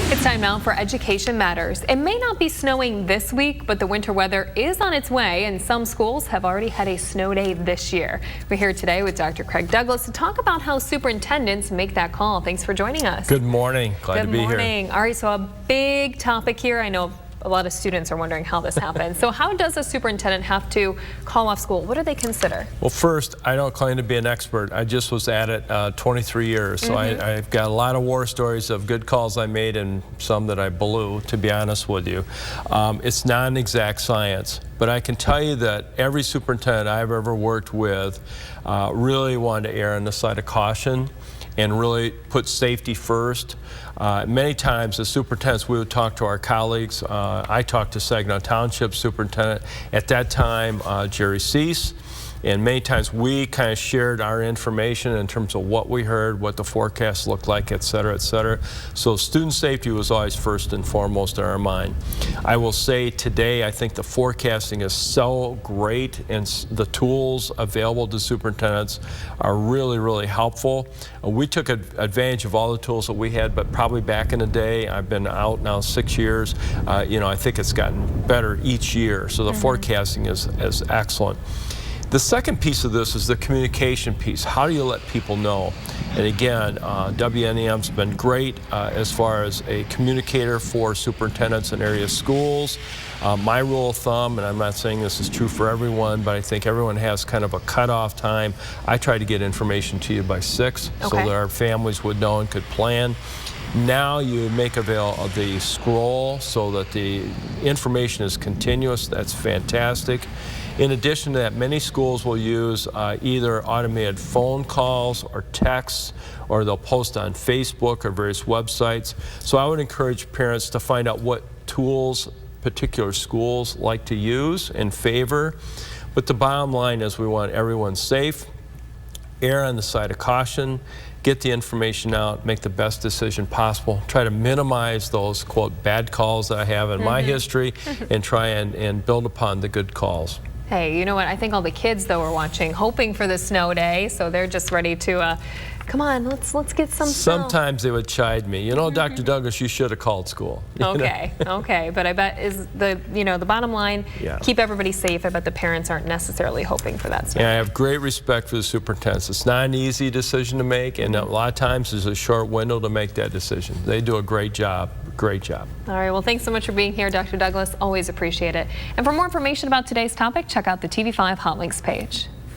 It's time now for Education Matters. It may not be snowing this week, but the winter weather is on its way, and some schools have already had a snow day this year. We're here today with Dr. Craig Douglas to talk about how superintendents make that call. Thanks for joining us. Good morning. Glad to be here. Good morning. All right, so a big topic here. I know a lot of students are wondering how this happens. So how does a superintendent have to call off school? What do they consider? Well, first, I don't claim to be an expert. I just was at it 23 years. So I've got a lot of war stories of good calls I made and some that I blew, to be honest with you. It's not an exact science, but I can tell you that every superintendent I've ever worked with really wanted to err on the side of caution and really put safety first. Many times as superintendents, we would talk to our colleagues. I talked to Saginaw Township Superintendent at that time, Jerry Cease, and many times we kind of shared our information in terms of what we heard, what the forecast looked like, et cetera, et cetera. So student safety was always first and foremost in our mind. I will say today, I think the forecasting is so great and the tools available to superintendents are really, really helpful. We took advantage of all the tools that we had, but probably back in the day, I've been out now 6 years, you know, I think it's gotten better each year. So the forecasting is excellent. The second piece of this is the communication piece. How do you let people know? And again, WNEM's been great as far as a communicator for superintendents in area schools. My rule of thumb, and I'm not saying this is true for everyone, but I think everyone has kind of a cutoff time. I try to get information to you by 6 so that our families would know and could plan. Now you make avail of the scroll so that the information is continuous. That's fantastic. In addition to that, many schools will use either automated phone calls or texts, or they'll post on Facebook or various websites. So I would encourage parents to find out what tools particular schools like to use and favor. But the bottom line is we want everyone safe, err on the side of caution, get the information out, make the best decision possible, try to minimize those, quote, bad calls that I have in my history, and try and build upon the good calls. Hey, you know what? I think all the kids, though, are watching, hoping for the snow day, so they're just ready to, come on, let's get some snow. Sometimes they would chide me. You know, Dr. Douglas, you should have called school. Okay, okay, but I bet is the, you know, the bottom line, keep everybody safe. I bet the parents aren't necessarily hoping for that snow. Yeah, I have great respect for the superintendents. It's not an easy decision to make, and a lot of times there's a short window to make that decision. They do a great job. Great job. All right, well, thanks so much for being here, Dr. Douglas. Always appreciate it. And for more information about today's topic, check out the TV5 Hot Links page.